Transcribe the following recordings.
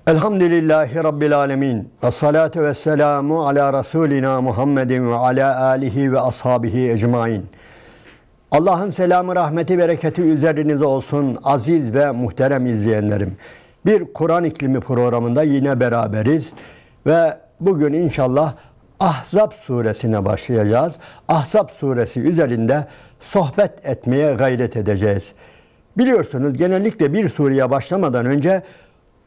Elhamdülillahi Rabbil alemin. Esselatu vesselamu ala Resulina Muhammedin ve ala alihi ve ashabihi ecmain. Allah'ın selamı, rahmeti, bereketi üzerinize olsun aziz ve muhterem izleyenlerim. Bir Kur'an iklimi programında yine beraberiz ve bugün inşallah Ahzab suresine başlayacağız. Ahzab suresi üzerinde sohbet etmeye gayret edeceğiz. Biliyorsunuz genellikle bir sureye başlamadan önce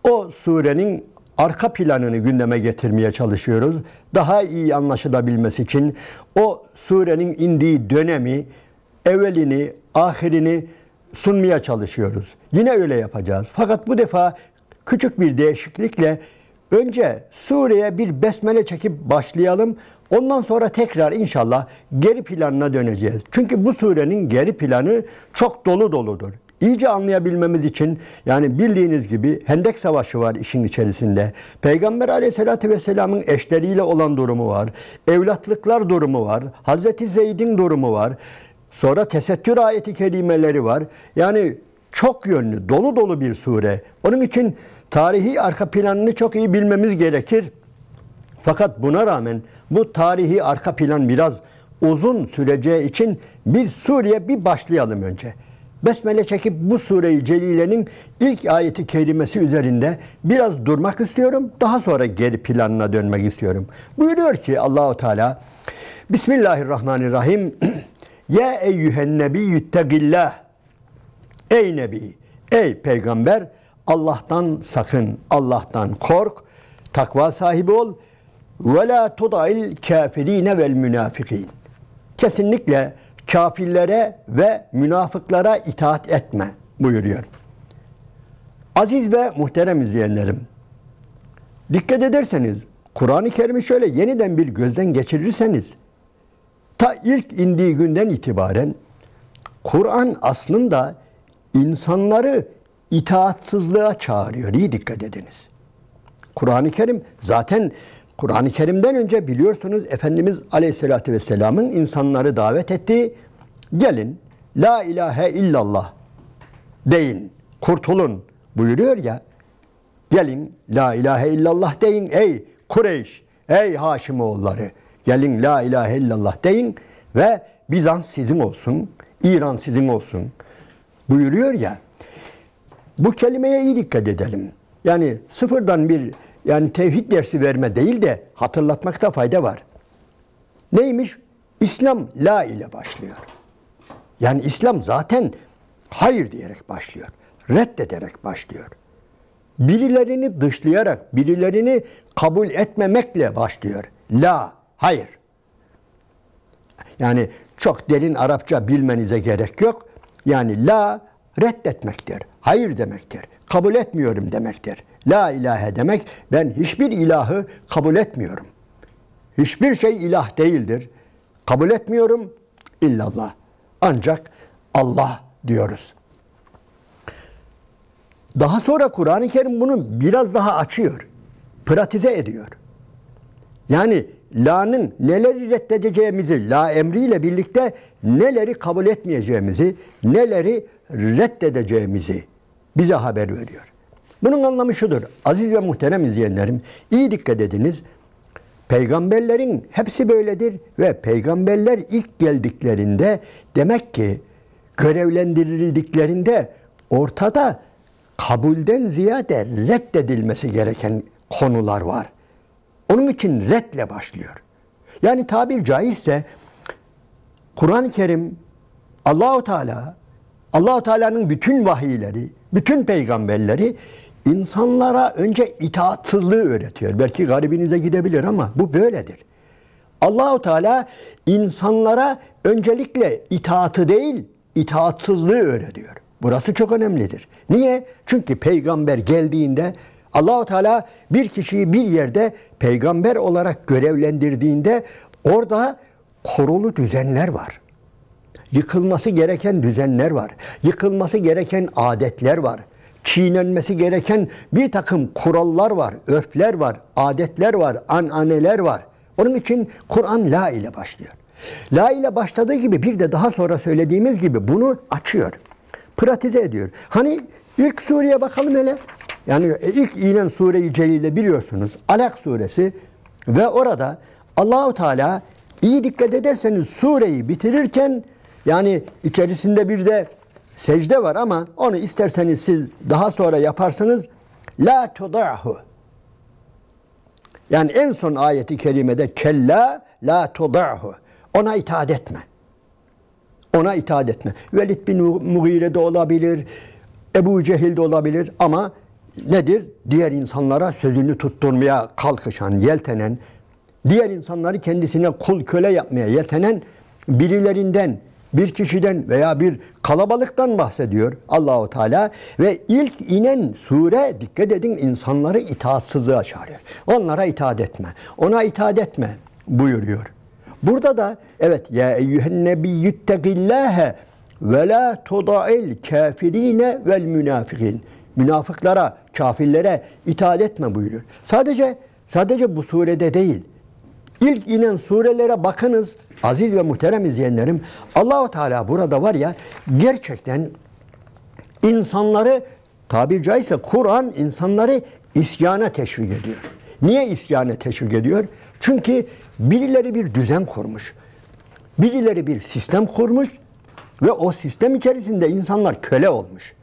o surenin arka planını gündeme getirmeye çalışıyoruz. Daha iyi anlaşılabilmesi için o surenin indiği dönemi, evvelini, ahirini sunmaya çalışıyoruz. Yine öyle yapacağız. Fakat bu defa küçük bir değişiklikle önce sureye bir besmele çekip başlayalım. Ondan sonra tekrar inşallah geri planına döneceğiz. Çünkü bu surenin geri planı çok dolu doludur. İyice anlayabilmemiz için, yani bildiğiniz gibi Hendek Savaşı var işin içerisinde. Peygamber Aleyhisselatü Vesselam'ın eşleriyle olan durumu var. Evlatlıklar durumu var. Hazreti Zeyd'in durumu var. Sonra tesettür ayeti kerimeleri var. Yani çok yönlü, dolu dolu bir sure. Onun için tarihi arka planını çok iyi bilmemiz gerekir. Fakat buna rağmen bu tarihi arka plan biraz uzun süreceği için bir sureye bir başlayalım önce. Besmele çekip bu Sure-i Celile'nin ilk ayeti kerimesi üzerinde biraz durmak istiyorum. Daha sonra geri planına dönmek istiyorum. Buyuruyor ki Allahu Teala, Bismillahirrahmanirrahim. Ya eyyühen nebiyyüttegillah. Ey Nebi, ey Peygamber, Allah'tan sakın, Allah'tan kork, takva sahibi ol. Ve la tuda'il kafirine vel münafikin. Kesinlikle kafirlere ve münafıklara itaat etme buyuruyor. Aziz ve muhterem izleyenlerim, dikkat ederseniz Kur'an-ı Kerim'i şöyle yeniden bir gözden geçirirseniz, ta ilk indiği günden itibaren Kur'an aslında insanları itaatsızlığa çağırıyor. İyi dikkat ediniz. Kur'an-ı Kerim zaten Kur'an-ı Kerim'den önce biliyorsunuz Efendimiz Aleyhisselatü Vesselam'ın insanları davet ettiği, gelin la ilahe illallah deyin, kurtulun buyuruyor ya. Gelin la ilahe illallah deyin ey Kureyş, ey Haşimoğulları. Gelin la ilahe illallah deyin ve Bizans sizin olsun, İran sizin olsun buyuruyor ya. Bu kelimeye iyi dikkat edelim. Yani sıfırdan bir tevhid dersi verme değil de hatırlatmakta fayda var. Neymiş? İslam la ile başlıyor. Yani İslam zaten hayır diyerek başlıyor. Reddederek başlıyor. Birilerini dışlayarak, birilerini kabul etmemekle başlıyor. La, hayır. Yani çok derin Arapça bilmenize gerek yok. Yani la reddetmektir. Hayır demektir. Kabul etmiyorum demektir. La ilahe demek, ben hiçbir ilahı kabul etmiyorum. Hiçbir şey ilah değildir. Kabul etmiyorum illallah. Ancak Allah diyoruz. Daha sonra Kur'an-ı Kerim bunu biraz daha açıyor. Pratize ediyor. Yani la'nın neleri reddedeceğimizi, la emriyle birlikte neleri kabul etmeyeceğimizi, neleri reddedeceğimizi bize haber veriyor. Bunun anlamı şudur. Aziz ve muhterem izleyenlerim, iyi dikkat ediniz. Peygamberlerin hepsi böyledir ve peygamberler ilk geldiklerinde, demek ki görevlendirildiklerinde ortada kabulden ziyade reddedilmesi gereken konular var. Onun için redle başlıyor. Yani tabir caizse Kur'an-ı Kerim, Allahu Teala'nın bütün vahiyleri, bütün peygamberleri insanlara önce itaatsızlığı öğretiyor. Belki garibinize gidebilir ama bu böyledir. Allahu Teala insanlara öncelikle itaatı değil, itaatsızlığı öğretiyor. Burası çok önemlidir. Niye? Çünkü peygamber geldiğinde, Allahu Teala bir kişiyi bir yerde peygamber olarak görevlendirdiğinde orada kurulu düzenler var. Yıkılması gereken düzenler var. Yıkılması gereken adetler var. Çiğnenmesi gereken bir takım kurallar var, örfler var, adetler var, ananeler var. Onun için Kur'an la ile başlıyor. La ile başladığı gibi bir de daha sonra söylediğimiz gibi bunu açıyor. Pratize ediyor. Hani ilk sureye bakalım hele. Yani ilk inen Sure-i Celil'de biliyorsunuz Alak suresi ve orada Allahu Teala iyi dikkat ederseniz sureyi bitirirken yani içerisinde bir de secde var ama onu isterseniz siz daha sonra yaparsınız. La tuda'hu. Yani en son ayeti kerimede kella la tuda'hu. Ona itaat etme. Ona itaat etme. Velid bin Mughire de olabilir, Ebu Cehil de olabilir ama nedir? Diğer insanlara sözünü tutturmaya kalkışan, yeltenen, diğer insanları kendisine kul köle yapmaya yeltenen birilerinden, bir kişiden veya bir kalabalıktan bahsediyor Allahu Teala ve ilk inen sure dikkat edin insanları itaatsızlığa çağırıyor. Onlara itaat etme. Ona itaat etme buyuruyor. Burada da evet ya eyyühen nebiyyüttegillâhe ve la tuda'il kafirine vel münafikin. Münafıklara, kafirlere itaat etme buyuruyor. Sadece bu surede değil. İlk inen surelere bakınız aziz ve muhterem izleyenlerim. Allahu Teala burada var ya gerçekten insanları tabiri caizse Kur'an insanları isyana teşvik ediyor. Niye isyana teşvik ediyor? Çünkü birileri bir düzen kurmuş. Birileri bir sistem kurmuş ve o sistem içerisinde insanlar köle olmuş.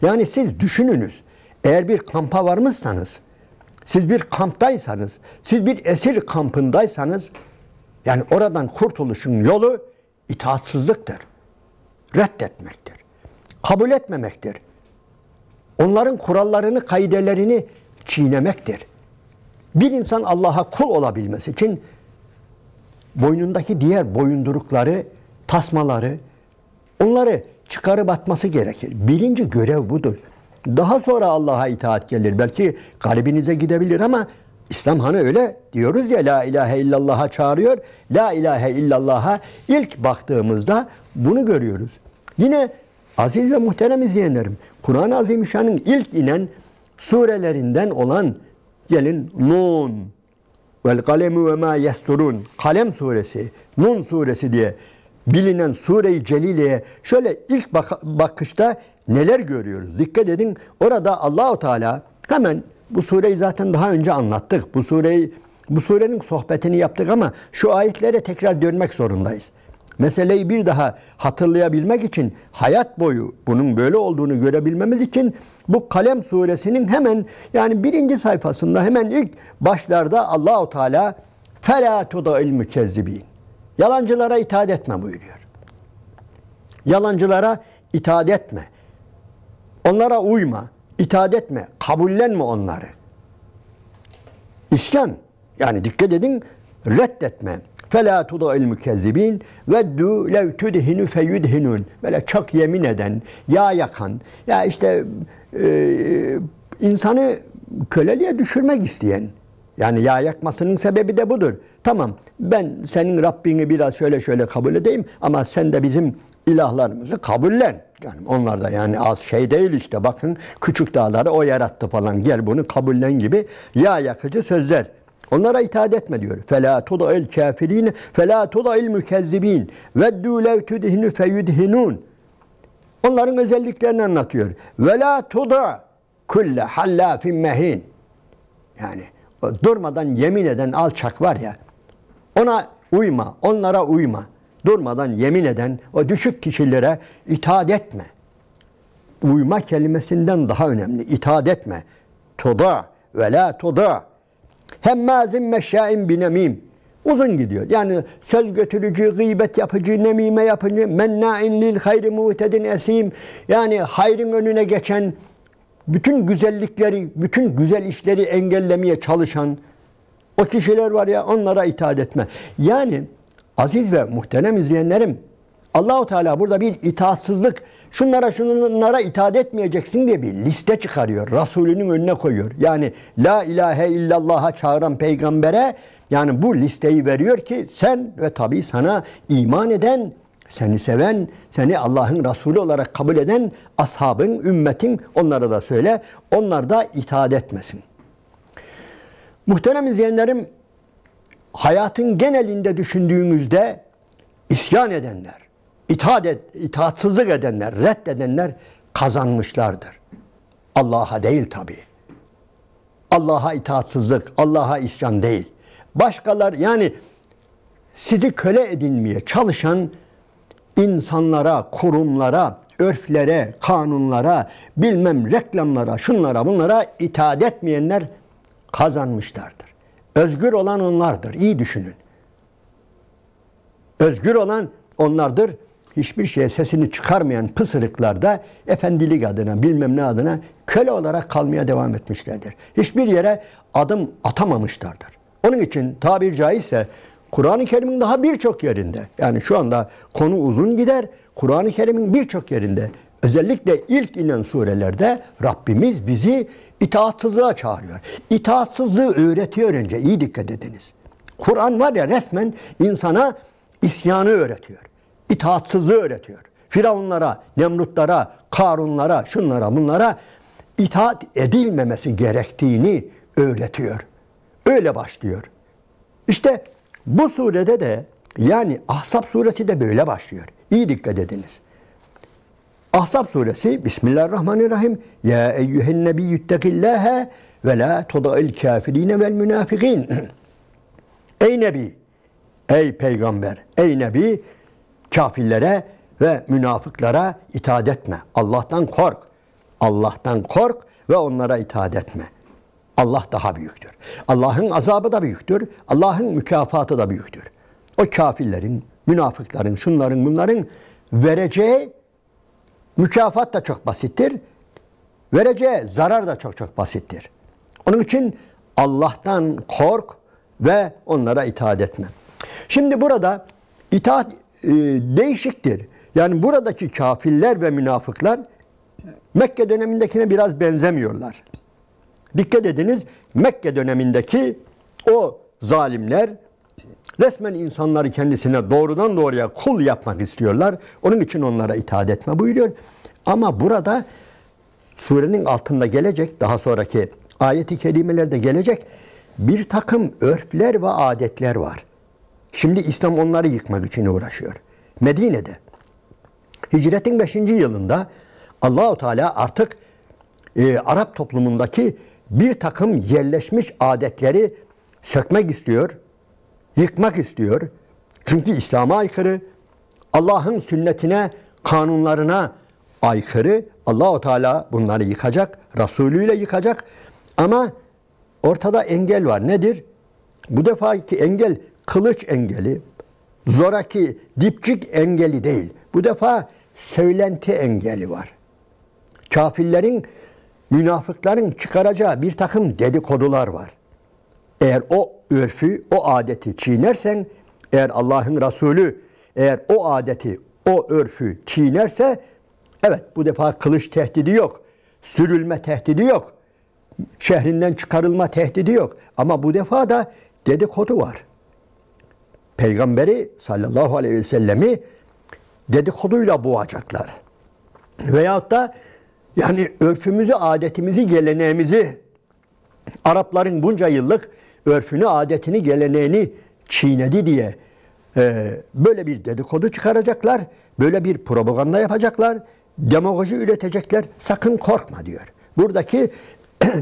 Yani siz düşününüz. Eğer bir kampa varmışsanız, siz bir kamptaysanız, siz bir esir kampındaysanız yani oradan kurtuluşun yolu itaatsızlıktır. Reddetmektir. Kabul etmemektir. Onların kurallarını, kaidelerini çiğnemektir. Bir insan Allah'a kul olabilmesi için boynundaki diğer boyundurukları, tasmaları, onları çıkarıp atması gerekir. Birinci görev budur. Daha sonra Allah'a itaat gelir. Belki garibinize gidebilir ama İslam hani öyle diyoruz ya la ilahe illallah'a çağırıyor. La ilahe illallah'a ilk baktığımızda bunu görüyoruz. Yine aziz ve muhterem izleyenlerim, Kur'an-ı Azimüşşan'ın ilk inen surelerinden olan gelin Nun vel kalemu ve ma yesturun Kalem suresi, Nun suresi diye bilinen Sure-i Celile'ye şöyle ilk bakışta neler görüyoruz? Dikkat edin. Orada Allahu Teala hemen bu sureyi zaten daha önce anlattık. Bu surenin sohbetini yaptık ama şu ayetlere tekrar dönmek zorundayız. Meseleyi bir daha hatırlayabilmek için hayat boyu bunun böyle olduğunu görebilmemiz için bu Kalem suresinin hemen yani birinci sayfasında hemen ilk başlarda Allahu Teala فَلَا تُضَعِ الْمُكَذِّب۪ينَ Yalancılara itaat etme buyuruyor. Yalancılara itaat etme. Onlara uyma, itaat etme, kabullenme onları. İsyan, yani dikkat edin, reddetme. فَلَا تُضَعِ الْمُكَذِّب۪ينَ وَدُّوا لَوْ تُدْهِنُ فَيُدْهِنُونَ Böyle çok yemin eden, yağ yakan, ya işte insanı köleliğe düşürmek isteyen, yani yağ yakmasının sebebi de budur. Tamam, ben senin Rabbini biraz şöyle kabul edeyim ama sen de bizim ilahlarımızı kabullen. Yani onlar da yani az şey değil işte bakın küçük dağları o yarattı falan gel bunu kabullen gibi yağ yakıcı sözler. Onlara itaat etme diyor. فَلَا تُضَعِ الْكَافِر۪ينَ فَلَا تُضَعِ الْمُكَذِّب۪ينَ وَدُّوا لَوْ تُدْهِنُ فَيُدْهِنُونَ Onların özelliklerini anlatıyor. وَلَا تُضَعْ كُلَّ حَلَّافٍ مَه۪ينَ Yani durmadan yemin eden alçak var ya, ona uyma, onlara uyma. Durmadan yemin eden o düşük kişilere itaat etme. Uyma kelimesinden daha önemli. İtaat etme. Tuda ve la tuda. Hemmazin meşşâin binemîm. Uzun gidiyor. Yani söz götürücü, gıybet yapıcı, nemime yapıcı, mennâin lil hayri muhtedin esim. Yani hayrın önüne geçen, bütün güzellikleri, bütün güzel işleri engellemeye çalışan o kişiler var ya, onlara itaat etme. Yani aziz ve muhterem izleyenlerim, Allahu Teala burada bir itaatsızlık, şunlara itaat etmeyeceksin diye bir liste çıkarıyor. Resulünün önüne koyuyor. Yani la ilahe illallah'a çağıran peygambere yani bu listeyi veriyor ki sen ve tabii sana iman eden, seni seven, seni Allah'ın Resulü olarak kabul eden ashabın, ümmetin onlara da söyle, onlar da itaat etmesin. Muhterem izleyenlerim, hayatın genelinde düşündüğümüzde isyan edenler, itaatsızlık edenler, reddedenler kazanmışlardır. Allah'a değil tabi. Allah'a itaatsızlık, Allah'a isyan değil. Başkalar, yani sizi köle edinmeye çalışan insanlara, kurumlara, örflere, kanunlara, bilmem reklamlara, şunlara bunlara itaat etmeyenler kazanmışlardır. Özgür olan onlardır. İyi düşünün. Özgür olan onlardır. Hiçbir şeye sesini çıkarmayan pısırıklar da efendilik adına, bilmem ne adına köle olarak kalmaya devam etmişlerdir. Hiçbir yere adım atamamışlardır. Onun için tabir caizse Kur'an-ı Kerim'in daha birçok yerinde, yani şu anda konu uzun gider, Kur'an-ı Kerim'in birçok yerinde, özellikle ilk inen surelerde Rabbimiz bizi itaatsızlığa çağırıyor. İtaatsızlığı öğretiyor önce, iyi dikkat ediniz. Kur'an var ya, resmen insana isyanı öğretiyor. İtaatsızlığı öğretiyor. Firavunlara, Nemrutlara, Karunlara, şunlara bunlara itaat edilmemesi gerektiğini öğretiyor. Öyle başlıyor. İşte bu surede de, yani Ahzab suresi de böyle başlıyor. İyi dikkat ediniz. Ahzab suresi Bismillahirrahmanirrahim. Ya eyyühen nebiyyüttekillâhe ve la tuda'il kâfirîne vel münâfikîn. Ey Nebi, ey Peygamber, ey Nebi, kafirlere ve münafıklara itaat etme. Allah'tan kork. Allah'tan kork ve onlara itaat etme. Allah daha büyüktür. Allah'ın azabı da büyüktür. Allah'ın mükafatı da büyüktür. O kafirlerin, münafıkların, şunların, bunların vereceği mükafat da çok basittir. Vereceği zarar da çok çok basittir. Onun için Allah'tan kork ve onlara itaat etme. Şimdi burada itaat değişiktir. Yani buradaki kafirler ve münafıklar Mekke dönemindekine biraz benzemiyorlar. Dikkat ediniz, Mekke dönemindeki o zalimler resmen insanları kendisine doğrudan doğruya kul yapmak istiyorlar. Onun için onlara itaat etme buyuruyor. Ama burada surenin altında gelecek, daha sonraki ayet-i kerimelerde gelecek bir takım örfler ve adetler var. Şimdi İslam onları yıkmak için uğraşıyor. Medine'de hicretin 5. yılında Allah-u Teala artık Arap toplumundaki bir takım yerleşmiş adetleri sökmek istiyor, yıkmak istiyor. Çünkü İslam'a aykırı, Allah'ın sünnetine, kanunlarına aykırı. Allah-u Teala bunları yıkacak, Resulüyle yıkacak. Ama ortada engel var. Nedir? Bu defaki engel kılıç engeli, zoraki, dipçik engeli değil. Bu defa söylenti engeli var. Kafirlerin, münafıkların çıkaracağı bir takım dedikodular var. Eğer o örfü, o adeti çiğnersen, eğer Allah'ın Resulü, eğer o adeti, o örfü çiğnerse, evet bu defa kılıç tehdidi yok, sürülme tehdidi yok, şehrinden çıkarılma tehdidi yok. Ama bu defa da dedikodu var. Peygamberi sallallahu aleyhi ve sellemi dedikoduyla boğacaklar. Veyahut da yani örfümüzü, adetimizi, geleneğimizi, Arapların bunca yıllık örfünü, adetini, geleneğini çiğnedi diye böyle bir dedikodu çıkaracaklar, böyle bir propaganda yapacaklar, demagoji üretecekler. Sakın korkma diyor. Buradaki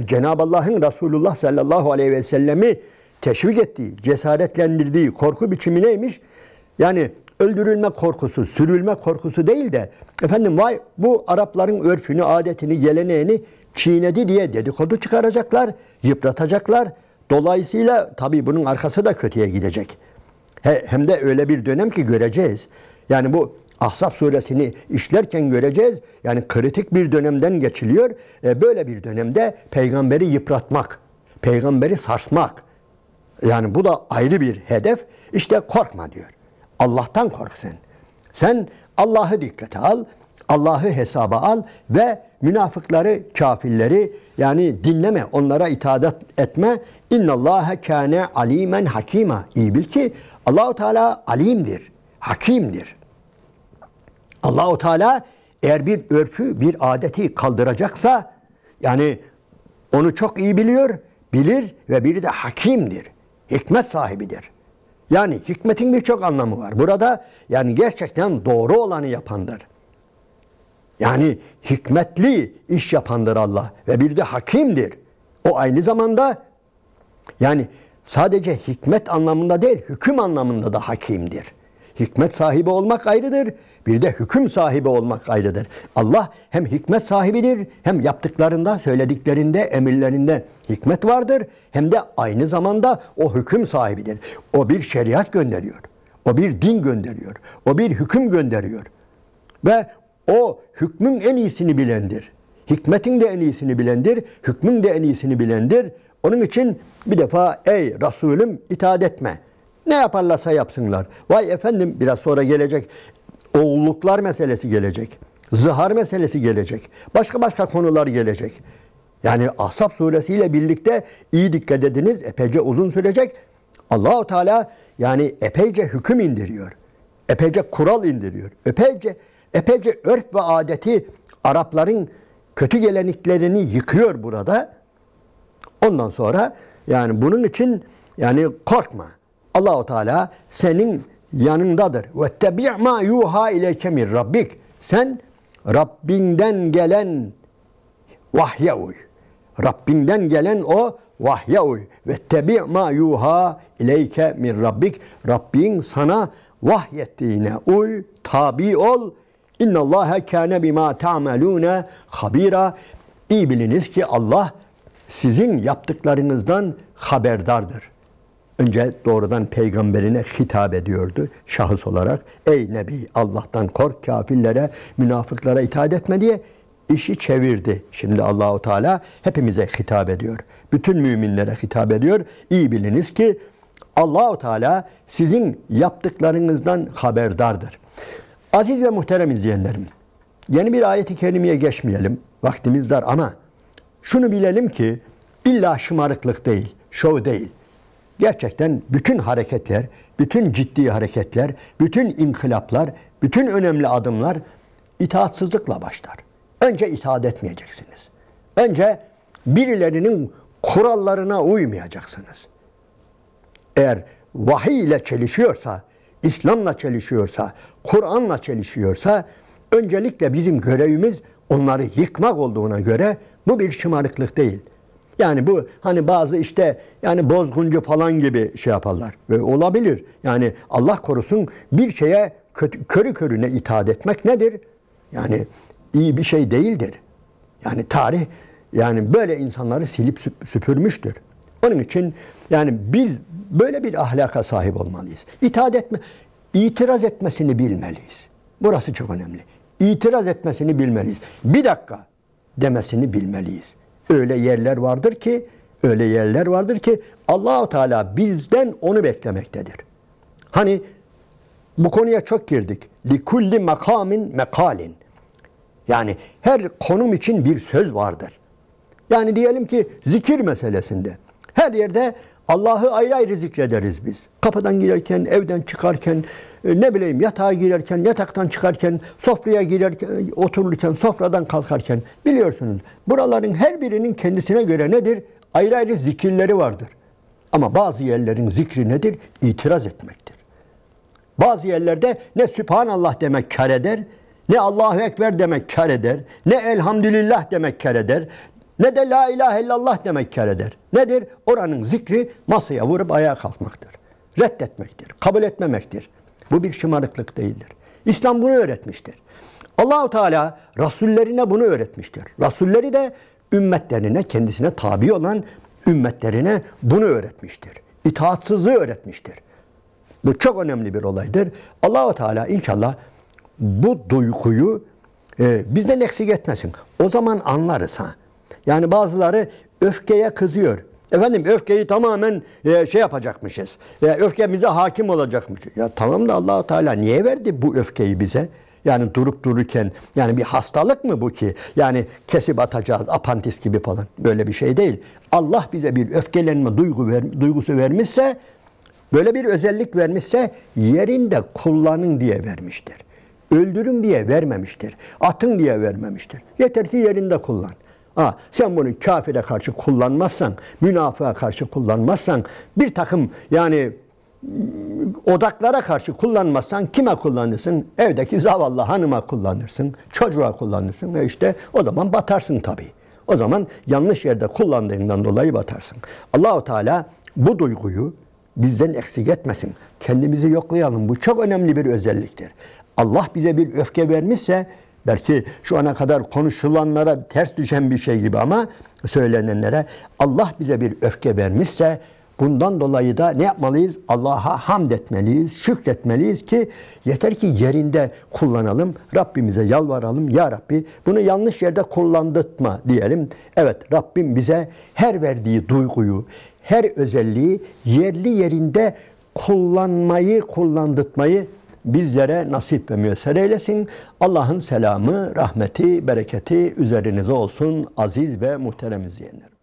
Cenab-ı Allah'ın Resulullah sallallahu aleyhi ve sellemi teşvik ettiği, cesaretlendirdiği korku biçimi neymiş? Yani öldürülme korkusu, sürülme korkusu değil de efendim vay bu Arapların örfünü, adetini, geleneğini çiğnedi diye dedikodu çıkaracaklar, yıpratacaklar. Dolayısıyla tabii bunun arkası da kötüye gidecek. Hem de öyle bir dönem ki göreceğiz. Yani bu Ahzab suresini işlerken göreceğiz. Yani kritik bir dönemden geçiliyor. Böyle bir dönemde peygamberi yıpratmak, peygamberi sarsmak. Yani bu da ayrı bir hedef. İşte korkma diyor. Allah'tan kork sen. Sen Allah'ı dikkate al, Allah'ı hesaba al ve münafıkları, kafirleri yani dinleme, onlara itaat etme. İnnallâhe kâne alîmen hakîmâ. İyi bil ki Allah-u Teala alimdir, hakimdir. Allah-u Teala eğer bir örfü, bir adeti kaldıracaksa yani onu çok iyi biliyor, bilir ve biri de hakimdir. Hikmet sahibidir. Yani hikmetin birçok anlamı var. Burada yani gerçekten doğru olanı yapandır. Yani hikmetli iş yapandır Allah ve bir de hakimdir. O aynı zamanda yani sadece hikmet anlamında değil, hüküm anlamında da hakimdir. Hikmet sahibi olmak ayrıdır, bir de hüküm sahibi olmak ayrıdır. Allah hem hikmet sahibidir, hem yaptıklarında, söylediklerinde, emirlerinde hikmet vardır, hem de aynı zamanda o hüküm sahibidir. O bir şeriat gönderiyor, o bir din gönderiyor, o bir hüküm gönderiyor. Ve o hükmün en iyisini bilendir. Hikmetin de en iyisini bilendir, hükmün de en iyisini bilendir. Onun için bir defa ey Resulüm itaat etme. Ne yaparlarsa yapsınlar. Vay efendim biraz sonra gelecek. Oğulluklar meselesi gelecek. Zihar meselesi gelecek. Başka konular gelecek. Yani Ahzab suresiyle birlikte iyi dikkat ediniz. Epeyce uzun sürecek. Allah-u Teala yani epeyce hüküm indiriyor. Epeyce kural indiriyor. Epeyce örf ve adeti Arapların kötü geleneklerini yıkıyor burada. Ondan sonra yani bunun için yani korkma. Allah-u Teala senin yanındadır. وَاتَّبِعْ مَا يُوحَى اِلَيْكَ مِنْ Rabbik. Sen Rabbinden gelen vahye uy. Rabbinden gelen o vahye uy. وَاتَّبِعْ مَا يُوحَى اِلَيْكَ مِنْ Rabbik. Rabbin sana vahyettiğine uy, tabi ol. اِنَّ اللّٰهَ كَانَ بِمَا تَعْمَلُونَ خَب۪يرًا. İyi biliniz ki Allah sizin yaptıklarınızdan haberdardır. Önce doğrudan peygamberine hitap ediyordu şahıs olarak. Ey Nebi Allah'tan kork, kafirlere, münafıklara itaat etme diye işi çevirdi. Şimdi Allahu Teala hepimize hitap ediyor. Bütün müminlere hitap ediyor. İyi biliniz ki Allahu Teala sizin yaptıklarınızdan haberdardır. Aziz ve muhterem izleyenlerim, yeni bir ayet-i kerimeye geçmeyelim. Vaktimiz dar ama şunu bilelim ki illa şımarıklık değil, şov değil. Gerçekten bütün hareketler, bütün ciddi hareketler, bütün inkılaplar, bütün önemli adımlar itaatsızlıkla başlar. Önce itaat etmeyeceksiniz. Önce birilerinin kurallarına uymayacaksınız. Eğer vahiy ile çelişiyorsa, İslam'la çelişiyorsa, Kur'an'la çelişiyorsa öncelikle bizim görevimiz onları yıkmak olduğuna göre bu bir şımarıklık değil. Yani bu hani bazı işte yani bozguncu falan gibi şey yaparlar. Ve olabilir. Yani Allah korusun bir şeye körü körüne itaat etmek nedir? Yani iyi bir şey değildir. Yani tarih yani böyle insanları silip süpürmüştür. Onun için yani biz böyle bir ahlaka sahip olmalıyız. İtiraz etmesini bilmeliyiz. Burası çok önemli. İtiraz etmesini bilmeliyiz. Bir dakika demesini bilmeliyiz. Öyle yerler vardır ki Allah-u Teala bizden onu beklemektedir. Hani bu konuya çok girdik. Likulli makamin mekalin. Yani her konum için bir söz vardır. Yani diyelim ki zikir meselesinde her yerde Allah'ı ayrı ayrı zikrederiz biz. Kapıdan girerken, evden çıkarken, ne bileyim yatağa girerken, yataktan çıkarken, sofraya girerken, otururken, sofradan kalkarken biliyorsunuz. Buraların her birinin kendisine göre nedir? Ayrı ayrı zikirleri vardır. Ama bazı yerlerin zikri nedir? İtiraz etmektir. Bazı yerlerde ne Sübhanallah demek kar eder, ne Allahu Ekber demek kar eder, ne Elhamdülillah demek kar eder, ne de La ilahe illallah demek kar eder. Nedir? Oranın zikri masaya vurup ayağa kalkmaktır. Reddetmektir, kabul etmemektir. Bu bir şımarıklık değildir. İslam bunu öğretmiştir. Allah-u Teala Rasullerine bunu öğretmiştir. Rasulleri de ümmetlerine, kendisine tabi olan ümmetlerine bunu öğretmiştir. İtaatsızlığı öğretmiştir. Bu çok önemli bir olaydır. Allah-u Teala inşallah bu duyguyu bizden eksik etmesin. O zaman anlarız ha. Yani bazıları öfkeye kızıyor. Efendim öfkeyi tamamen şey yapacakmışız. Öfkemize hakim olacakmışız. Ya tamam da Allah-u Teala niye verdi bu öfkeyi bize? Yani durup dururken yani bir hastalık mı bu ki? Yani kesip atacağız apantis gibi falan. Böyle bir şey değil. Allah bize bir öfkelenme duygusu vermişse, böyle bir özellik vermişse yerinde kullanın diye vermiştir. Öldürün diye vermemiştir. Atın diye vermemiştir. Yeter ki yerinde kullan. Sen bunu kafire karşı kullanmazsan, münafığa karşı kullanmazsan, bir takım yani odaklara karşı kullanmazsan kime kullanırsın? Evdeki zavallı hanıma kullanırsın, çocuğa kullanırsın ve işte o zaman batarsın tabii. O zaman yanlış yerde kullandığından dolayı batarsın. Allahu Teala bu duyguyu bizden eksik etmesin. Kendimizi yoklayalım. Bu çok önemli bir özelliktir. Allah bize bir öfke vermişse, belki şu ana kadar konuşulanlara ters düşen bir şey gibi ama söylenenlere, Allah bize bir öfke vermişse bundan dolayı da ne yapmalıyız? Allah'a hamd etmeliyiz, şükretmeliyiz ki yeter ki yerinde kullanalım. Rabbimize yalvaralım. Ya Rabbi bunu yanlış yerde kullandırtma diyelim. Evet, Rabbim bize her verdiği duyguyu, her özelliği yerli yerinde kullandırtmayı bizlere nasip ve müyesser eylesin. Allah'ın selamı, rahmeti, bereketi üzerinize olsun aziz ve muhterem izleyenler.